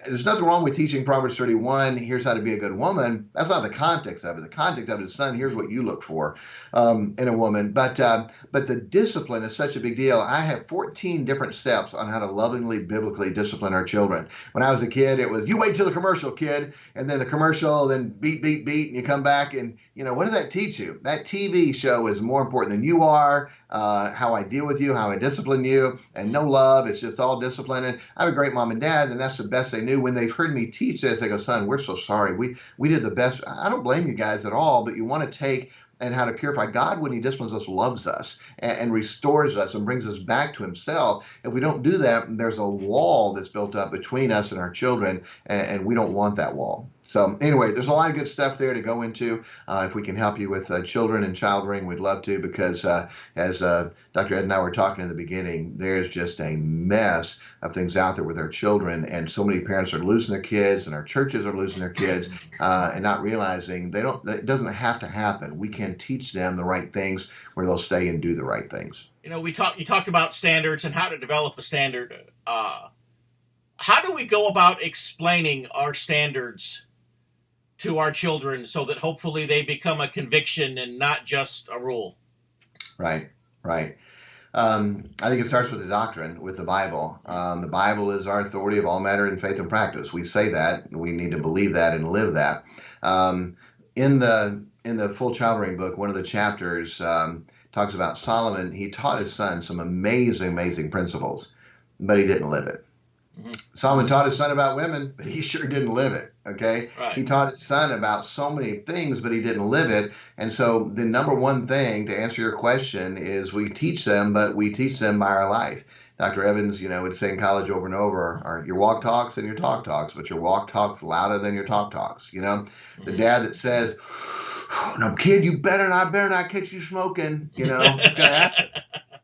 there's nothing wrong with teaching Proverbs 31, here's how to be a good woman. That's not the context of it. The context of it is, son, here's what you look for in a woman. But the discipline is such a big deal. I have 14 different steps on how to lovingly, biblically discipline our children. When I was a kid, it was, you wait till the commercial, kid, and then the commercial, then beat, and you come back, and what did that teach you? That TV show is more important than you are, how I deal with you, how I discipline you, and no love, it's just all discipline. And I have a great mom and dad, and that's the best they knew. When they've heard me teach this, they go, son, we're so sorry. We did the best. I don't blame you guys at all, but you want to take and how to purify. God, when he disciplines us, loves us and restores us and brings us back to himself. If we don't do that, there's a wall that's built up between us and our children, and we don't want that wall. So anyway, there's a lot of good stuff there to go into. If we can help you with children and child rearing, we'd love to, because as Dr. Ed and I were talking in the beginning, there's just a mess of things out there with our children, and so many parents are losing their kids, and our churches are losing their kids, and not realizing it doesn't have to happen. We can teach them the right things where they'll stay and do the right things. You talked about standards and how to develop a standard. How do we go about explaining our standards to our children so that hopefully they become a conviction and not just a rule? Right. I think it starts with the doctrine, with the Bible. The Bible is our authority of all matter in faith and practice. We say that. We need to believe that and live that. In the full child rearing book, one of the chapters talks about Solomon. He taught his son some amazing principles, but he didn't live it. Mm-hmm. Solomon taught his son about women, but he sure didn't live it. Okay. Right. He taught his son about so many things, but he didn't live it. And so the number one thing to answer your question is we teach them, but we teach them by our life. Dr. Evans, would say in college over and over, are your walk talks and your talk talks, but your walk talks louder than your talk talks. Mm-hmm. The dad that says, no, kid, you better not catch you smoking, it's going to happen,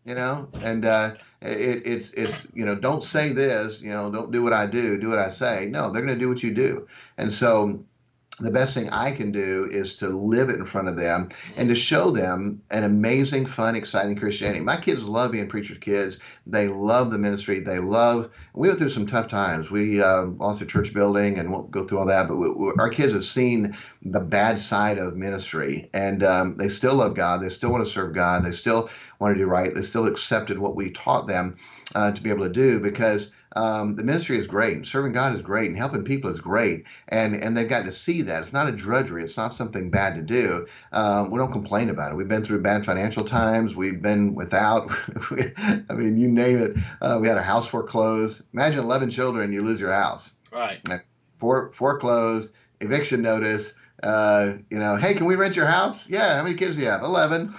and it's don't say this, don't do what I do what I say. No, they're going to do what you do. And so the best thing I can do is to live it in front of them and to show them an amazing, fun, exciting Christianity. My kids love being preacher's kids. They love the ministry. We went through some tough times. We lost a church building, and won't go through all that, but our kids have seen the bad side of ministry, and they still love God. They still want to serve God. They still want to do right. They still accepted what we taught them to be able to do, because the ministry is great, and serving God is great, and helping people is great, and they've got to see that. It's not a drudgery. It's not something bad to do. We don't complain about it. We've been through bad financial times. We've been without. I mean, you name it. We had a house foreclosed. Imagine 11 children, you lose your house. Right. Foreclosed, eviction notice. Hey, can we rent your house? Yeah. How many kids do you have? 11.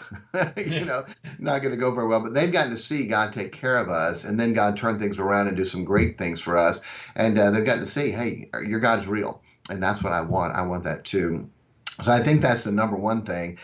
Not going to go very well, but they've gotten to see God take care of us, and then God turn things around and do some great things for us. And they've gotten to see, hey, your God is real. And that's what I want. I want that too. So I think that's the number one thing.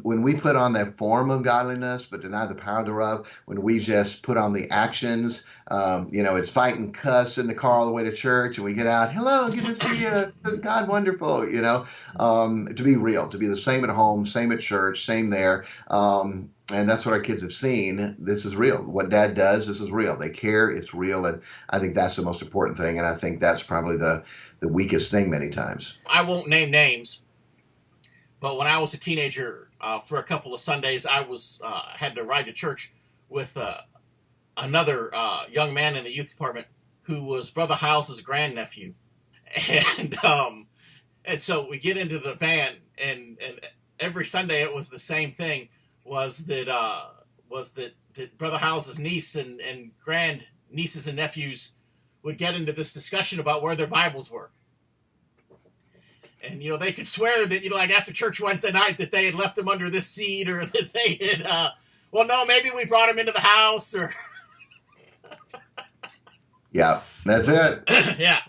When we put on that form of godliness, but deny the power thereof, when we just put on the actions, it's fight and cuss in the car all the way to church, and we get out, hello, good to see you, God wonderful, to be real, to be the same at home, same at church, same there. And that's what our kids have seen. This is real. What Dad does, this is real. They care, it's real, and I think that's the most important thing, and I think that's probably the weakest thing many times. I won't name names, but when I was a teenager, for a couple of Sundays, I had to ride to church with another young man in the youth department who was Brother Hyles's grandnephew, and so we get into the van, and every Sunday it was the same thing. Was that Brother Hyles's niece and grand nieces and nephews would get into this discussion about where their Bibles were. And, they could swear that, like after church Wednesday night, that they had left them under this seat, or that they had, no, maybe we brought them into the house, or. Yeah, that's it. Yeah.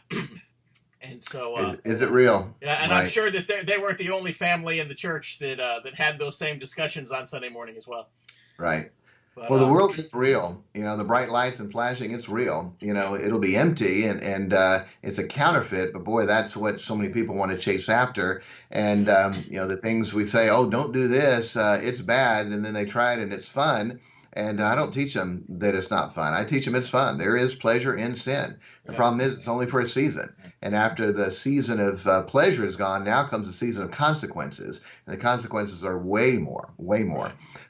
And so. Is it real? Yeah, and right. I'm sure that they weren't the only family in the church that had those same discussions on Sunday morning as well. Right. But, well, the world is real. The bright lights and flashing, it's real. It'll be empty, and it's a counterfeit. But boy, that's what so many people want to chase after. And the things we say, oh, don't do this, it's bad, and then they try it and it's fun. And I don't teach them that it's not fun. I teach them it's fun. There is pleasure in sin. The problem is it's only for a season. And after the season of pleasure is gone, now comes the season of consequences. And the consequences are way more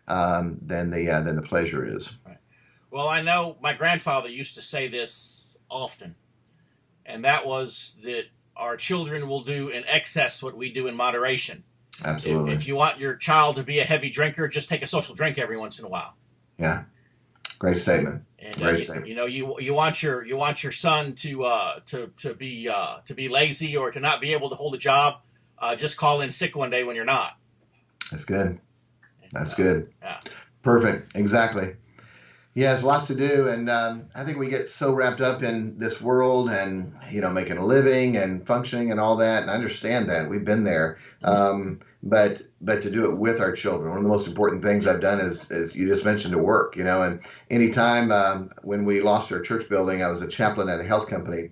than the pleasure is. Right. Well, I know my grandfather used to say this often, and that was that our children will do in excess what we do in moderation. Absolutely. If you want your child to be a heavy drinker, just take a social drink every once in a while. Yeah, great statement. And great statement. You want your son to be lazy or to not be able to hold a job. Just call in sick one day when you're not. That's good. That's good. Yeah. Perfect. Exactly. Yeah, there's lots to do, and I think we get so wrapped up in this world and making a living and functioning and all that. And I understand that we've been there, but to do it with our children. One of the most important things I've done is you just mentioned, to work. And anytime when we lost our church building, I was a chaplain at a health company,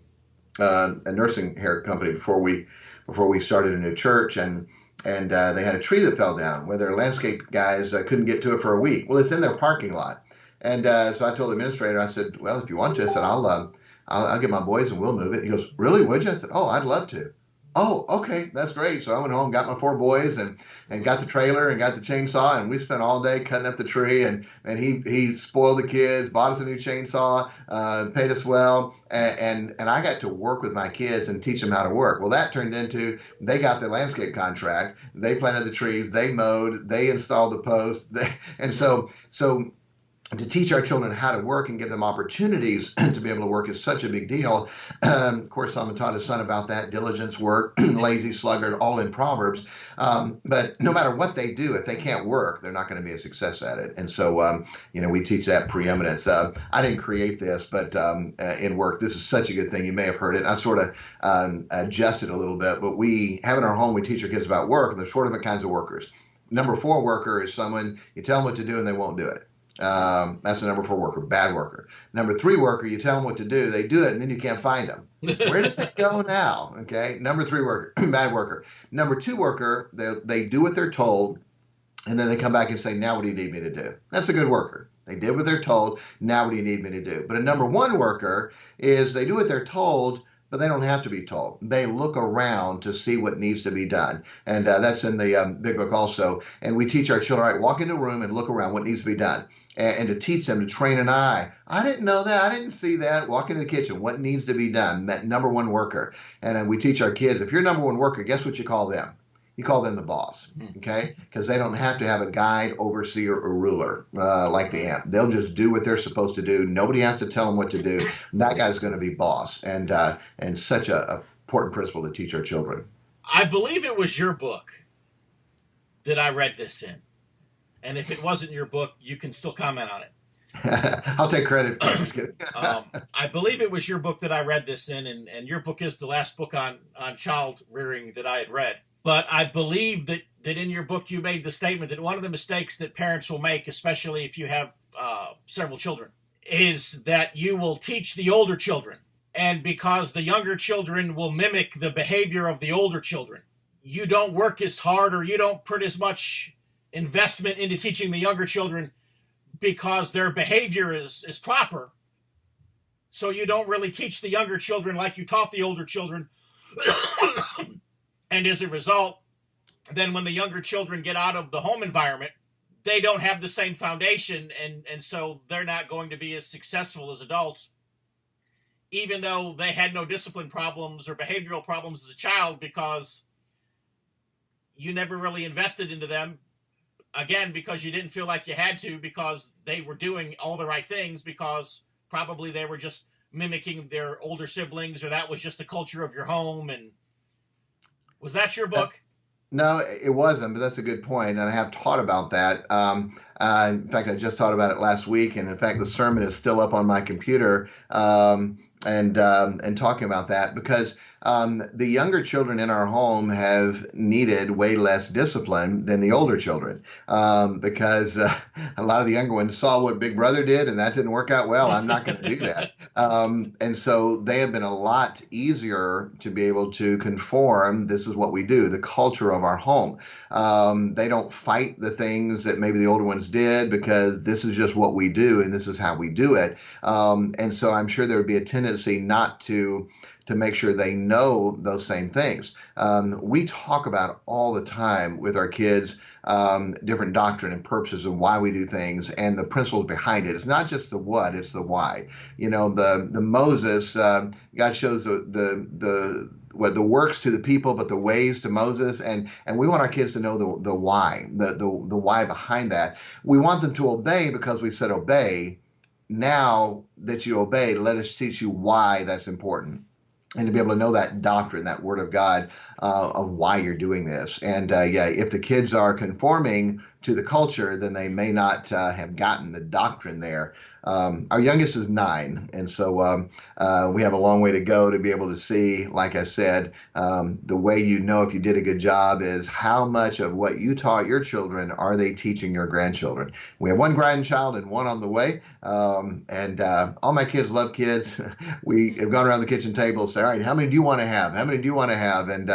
a nursing care company before we started a new church, and they had a tree that fell down where their landscape guys couldn't get to it for a week. Well, it's in their parking lot. And so I told the administrator, I said, well, if you want to, I said, I'll get my boys and we'll move it. He goes, really, would you? I said, oh, I'd love to. Oh, okay, that's great. So I went home, got my 4 boys and got the trailer and got the chainsaw, and we spent all day cutting up the tree, and he spoiled the kids, bought us a new chainsaw, paid us well, and I got to work with my kids and teach them how to work. Well, that turned into, they got the landscape contract, they planted the trees, they mowed, they installed the posts, and so to teach our children how to work and give them opportunities to be able to work is such a big deal. Of course, Solomon taught his son about that, diligence, work, lazy, sluggard, all in Proverbs. But no matter what they do, if they can't work, they're not going to be a success at it. And so, we teach that preeminence. I didn't create this, but in work, this is such a good thing. You may have heard it. I sort of adjusted a little bit, but we have in our home, we teach our kids about work, and there's 4 different kinds of workers. Number 4 worker is someone, you tell them what to do and they won't do it. That's the number 4 worker, bad worker. Number 3 worker, you tell them what to do, they do it, and then you can't find them. Where did they go now? Okay, number 3 worker, bad worker. Number 2 worker, they do what they're told, and then they come back and say, now what do you need me to do? That's a good worker. They did what they're told, now what do you need me to do? But a number 1 worker is they do what they're told, but they don't have to be told. They look around to see what needs to be done. And that's in the big book also. And we teach our children, all right, walk into a room and look around what needs to be done. And to teach them to train an eye. I didn't know that. I didn't see that. Walk into the kitchen. What needs to be done? That number 1 worker. And we teach our kids, if you're number 1 worker, guess what you call them? You call them the boss, okay? Because they don't have to have a guide, overseer, or ruler like the ant. They'll just do what they're supposed to do. Nobody has to tell them what to do. That guy's going to be boss. And such a important principle to teach our children. I believe it was your book that I read this in. And if it wasn't your book, you can still comment on it. I'll take credit. Just kidding. I believe it was your book that I read this in, and your book is the last book on child rearing that I had read. But I believe that in your book you made the statement that one of the mistakes that parents will make, especially if you have several children, is that you will teach the older children. And because the younger children will mimic the behavior of the older children, you don't work as hard or you don't put as much investment into teaching the younger children because their behavior is proper. So you don't really teach the younger children like you taught the older children. And as a result, then when the younger children get out of the home environment, they don't have the same foundation, and so they're not going to be as successful as adults, even though they had no discipline problems or behavioral problems as a child because you never really invested into them, again, because you didn't feel like you had to, because they were doing all the right things, because probably they were just mimicking their older siblings, or that was just the culture of your home. And was that your book? No, it wasn't, but that's a good point, and I have taught about that. In fact, I just taught about it last week, and in fact, the sermon is still up on my computer, and talking about that because the younger children in our home have needed way less discipline than the older children because a lot of the younger ones saw what Big Brother did, and that didn't work out well. I'm not going to do that. And so they have been a lot easier to be able to conform. This is what we do, the culture of our home. They don't fight the things that maybe the older ones did because this is just what we do and this is how we do it. And so I'm sure there would be a tendency not to make sure they know those same things. We talk about all the time with our kids different doctrine and purposes of why we do things and the principles behind it. It's not just the what, it's the why. You know, the Moses, God shows the works to the people, but the ways to Moses, and we want our kids to know the why, the why behind that. We want them to obey because we said obey. Now that you obeyed, let us teach you why that's important. And to be able to know that doctrine, that word of God, of why you're doing this. And if the kids are conforming to the culture, then they may not have gotten the doctrine there. Our youngest is 9, and so we have a long way to go to be able to see, like I said, the way you know if you did a good job is how much of what you taught your children are they teaching your grandchildren. We have 1 grandchild and 1 on the way, and all my kids love kids. We have gone around the kitchen table and say, all right, how many do you want to have? How many do you want to have? And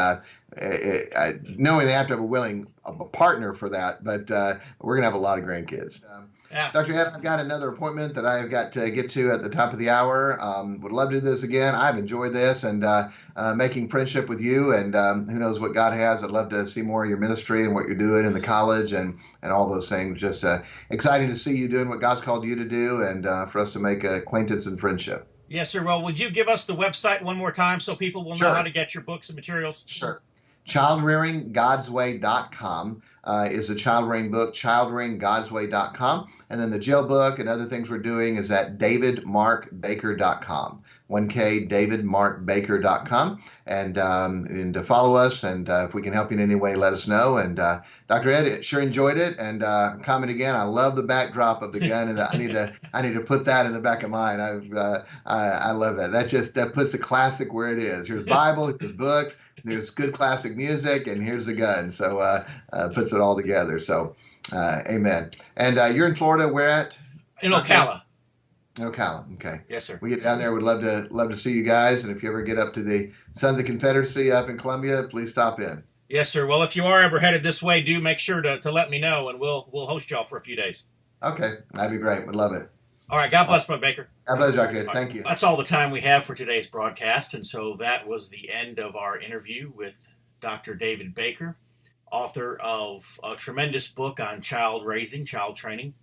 knowing they have to have a partner for that, but we're going to have a lot of grandkids. Yeah. Dr. Ed, I've got another appointment that I've got to get to at the top of the hour. Would love to do this again. I've enjoyed this and making friendship with you, and who knows what God has. I'd love to see more of your ministry and what you're doing in the college and all those things. Just exciting to see you doing what God's called you to do and for us to make acquaintance and friendship. Yes, sir. Well, would you give us the website one more time so people will know how to get your books and materials? Sure. ChildRearingGodsWay.com is the child rearing book, ChildRearingGodsWay.com. And then the jail book and other things we're doing is at DavidMarkBaker.com. 1K, DavidMarkBaker.com. And to follow us, and if we can help you in any way, let us know. And Dr. Ed, sure enjoyed it. And comment again, I love the backdrop of the gun, and I need to put that in the back of mine. I love that. That puts the classic where it is. Here's Bible, here's books, there's good classic music, and here's the gun. So puts it all together. So amen. And you're in Florida, where at? In Okay. Ocala. Ocala. Okay. Yes, sir. We get down there. Would love to see you guys. And if you ever get up to the Sons of Confederacy up in Columbia, please stop in. Yes, sir. Well, if you are ever headed this way, do make sure to let me know, and we'll host y'all for a few days. Okay, that'd be great. Would love it. All right. God bless, Brother Baker. God bless you. Thank you. That's all the time we have for today's broadcast, and so that was the end of our interview with Dr. David Baker, author of a tremendous book on child raising, child training.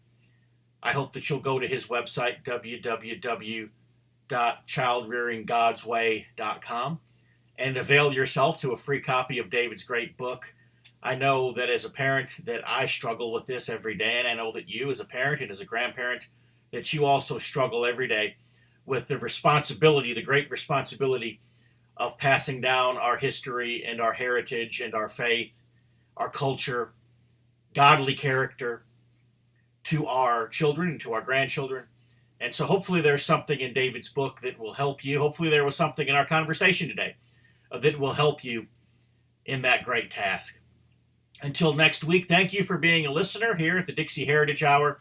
I hope that you'll go to his website, www.childrearinggodsway.com, and avail yourself to a free copy of David's great book. I know that as a parent that I struggle with this every day, and I know that you as a parent and as a grandparent that you also struggle every day with the responsibility, the great responsibility of passing down our history and our heritage and our faith, our culture, godly character to our children and to our grandchildren. And so hopefully there's something in David's book that will help you. Hopefully there was something in our conversation today that will help you in that great task. Until next week, thank you for being a listener here at the Dixie Heritage Hour.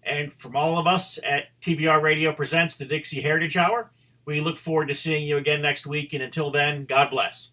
And from all of us at TBR Radio Presents the Dixie Heritage Hour, we look forward to seeing you again next week. And until then, God bless.